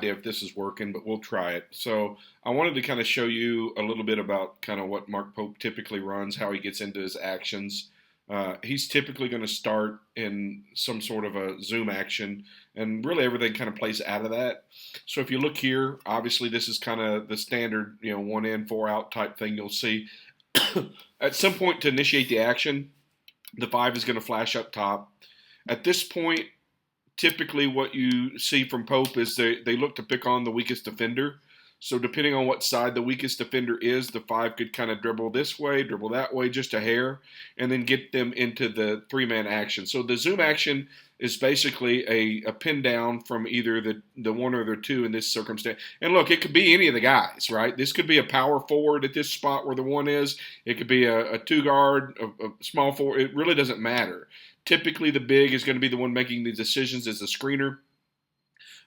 idea if this is working, but we'll try it. So I wanted to kind of show you a little bit about kind of what Mark Pope typically runs, how he gets into his actions. He's typically going to start in some sort of a zoom action, and really everything kind of plays out of that. So if you look here, obviously this is kind of the standard, 1 in, 4 out type thing you'll see. At some point to initiate the action, the 5 is going to flash up top. At this point, typically what you see from Pope is they look to pick on the weakest defender. So depending on what side the weakest defender is, the 5 could kind of dribble this way, dribble that way, just a hair, and then get them into the 3-man action. So the zoom action is basically a pin down from either the 1 or the 2 in this circumstance. And look, it could be any of the guys, right? This could be a power forward at this spot where the 1 is. It could be a 2 guard, a small forward. It really doesn't matter. Typically, the big is going to be the one making the decisions as the screener.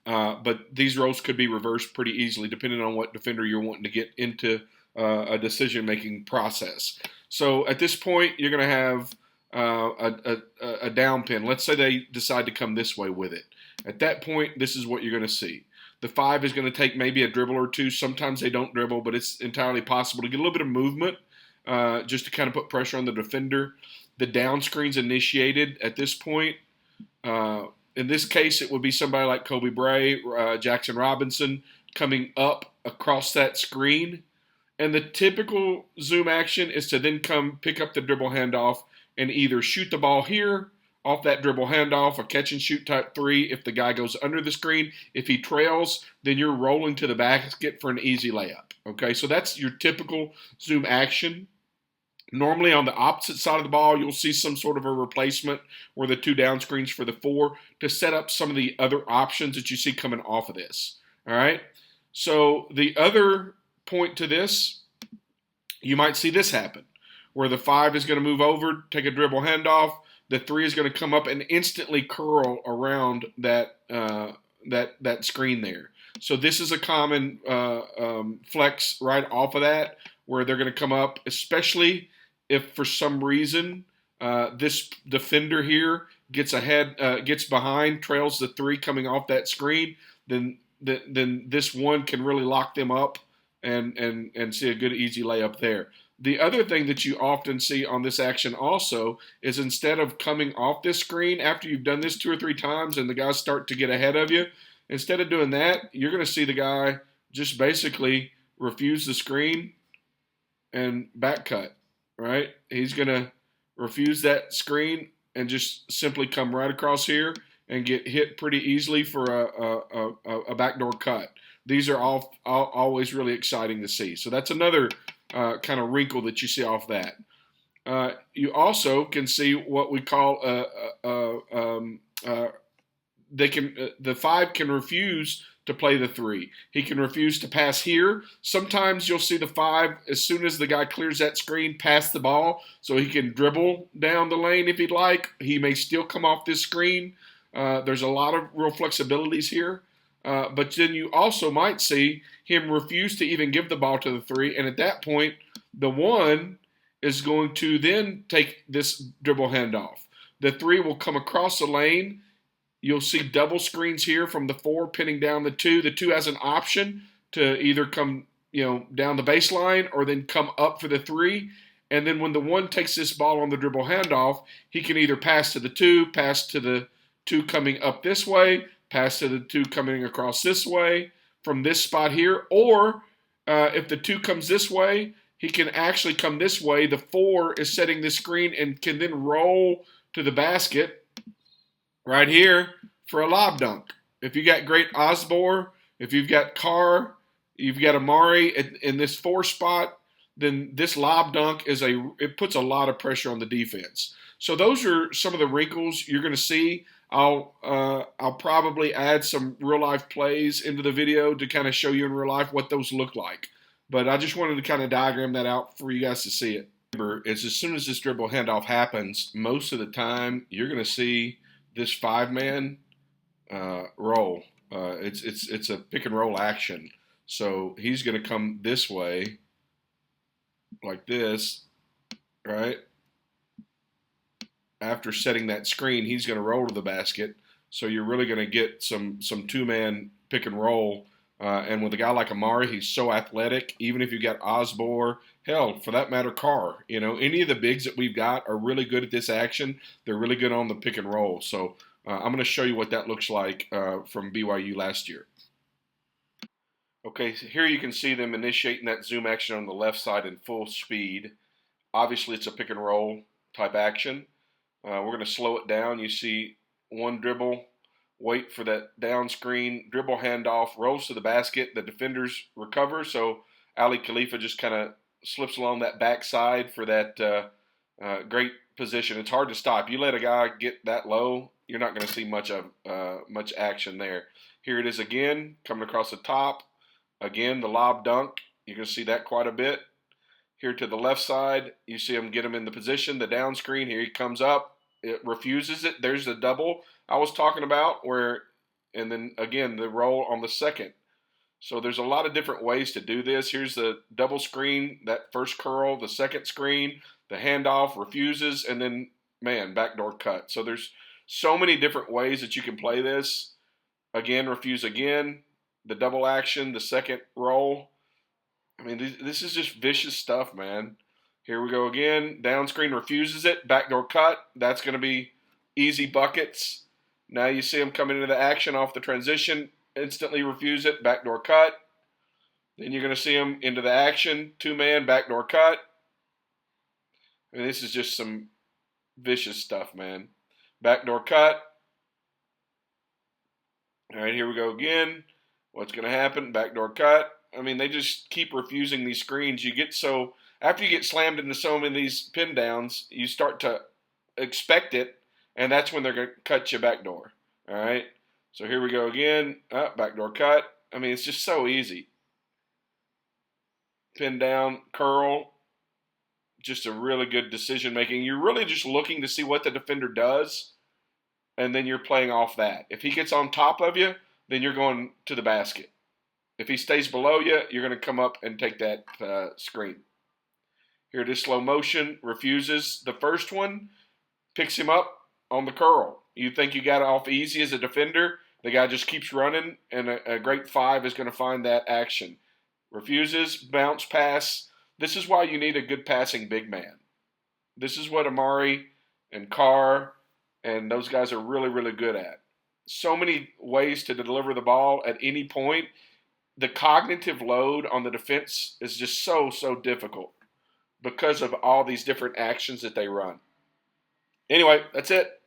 But these roles could be reversed pretty easily depending on what defender you're wanting to get into a decision-making process. So at this point, you're going to have a down pin. Let's say they decide to come this way with it. At that point, this is what you're going to see. The 5 is going to take maybe a dribble or two. Sometimes they don't dribble, but it's entirely possible to get a little bit of movement just to kind of put pressure on the defender. The down screen's initiated at this point. In this case, it would be somebody like Kobe Bray, Jackson Robinson coming up across that screen. And the typical zoom action is to then come pick up the dribble handoff and either shoot the ball here off that dribble handoff, a catch and shoot type 3 if the guy goes under the screen. If he trails, then you're rolling to the basket for an easy layup. Okay, so that's your typical zoom action. Normally on the opposite side of the ball, you'll see some sort of a replacement where the 2 down screens for the 4 to set up some of the other options that you see coming off of this. All right. So the other point to this, you might see this happen where the 5 is going to move over, take a dribble handoff. The 3 is going to come up and instantly curl around that screen there. So this is a common flex right off of that where they're going to come up, especially if for some reason this defender here gets ahead, gets behind, trails the 3 coming off that screen, then this 1 can really lock them up and see a good easy layup there. The other thing that you often see on this action also is instead of coming off this screen after you've done this 2 or 3 times and the guys start to get ahead of you, instead of doing that, you're going to see the guy just basically refuse the screen and back cut. Right? He's going to refuse that screen and just simply come right across here and get hit pretty easily for a backdoor cut. These are all always really exciting to see. So that's another kind of wrinkle that you see off that. You also can see what we call the 5 can refuse to play the 3. He can refuse to pass here. Sometimes you'll see the 5, as soon as the guy clears that screen, pass the ball so he can dribble down the lane if he'd like. He may still come off this screen. There's a lot of real flexibilities here. But then you also might see him refuse to even give the ball to the 3. And at that point, the 1 is going to then take this dribble handoff. The 3 will come across the lane. You'll see double screens here from the 4 pinning down the 2. The 2 has an option to either come, down the baseline or then come up for the 3. And then when the 1 takes this ball on the dribble handoff, he can either pass to the 2, pass to the 2 coming up this way, pass to the 2 coming across this way from this spot here. Or if the 2 comes this way, he can actually come this way. The 4 is setting the screen and can then roll to the basket right here for a lob dunk. If you got great Osborne, if you've got Carr, you've got Amari in this 4 spot, then this lob dunk it puts a lot of pressure on the defense. So those are some of the wrinkles you're going to see. I'll probably add some real life plays into the video to kind of show you in real life what those look like. But I just wanted to kind of diagram that out for you guys to see it. Remember, it's as soon as this dribble handoff happens, most of the time you're going to see this 5-man roll. It's a pick and roll action. So he's going to come this way like this, right? After setting that screen, he's going to roll to the basket. So you're really going to get some 2-man pick and roll. And with a guy like Amari, he's so athletic. Even if you got Osborne, hell, for that matter, Carr. Any of the bigs that we've got are really good at this action. They're really good on the pick and roll. So I'm going to show you what that looks like from BYU last year. Okay, so here you can see them initiating that zoom action on the left side in full speed. Obviously, it's a pick and roll type action. We're going to slow it down. You see one dribble, wait for that down screen, dribble handoff, rolls to the basket. The defenders recover, so Ali Khalifa just kind of slips along that backside for that great position. It's hard to stop. You let a guy get that low, you're not going to see much action there. Here it is again, coming across the top. Again, the lob dunk. You're going to see that quite a bit. Here to the left side, you see him get him in the position. The down screen, here he comes up. It refuses it. There's the double I was talking about, and then again, the roll on the second. So there's a lot of different ways to do this. Here's the double screen, that first curl, the second screen, the handoff, refuses, and then, man, backdoor cut. So there's so many different ways that you can play this. Again, refuse again, the double action, the second roll. I mean, this is just vicious stuff, man. Here we go again. Down screen refuses it. Backdoor cut. That's going to be easy buckets. Now you see him coming into the action off the transition. Instantly refuse it. Backdoor cut. Then you're going to see him into the action. Two-man, backdoor cut. I mean, this is just some vicious stuff, man. Backdoor cut. All right, here we go again. What's going to happen? Backdoor cut. I mean, they just keep refusing these screens. After you get slammed into so many of these pin downs, you start to expect it, and that's when they're going to cut you backdoor. All right? So here we go again. Backdoor cut. I mean, it's just so easy. Pin down, curl. Just a really good decision making. You're really just looking to see what the defender does, and then you're playing off that. If he gets on top of you, then you're going to the basket. If he stays below you, you're going to come up and take that screen. Here it is, slow motion, refuses the first one, picks him up on the curl. You think you got it off easy as a defender. The guy just keeps running, and a great five is going to find that action. Refuses, bounce pass. This is why you need a good passing big man. This is what Amari and Carr and those guys are really, really good at. So many ways to deliver the ball at any point. The cognitive load on the defense is just so difficult because of all these different actions that they run. Anyway, that's it.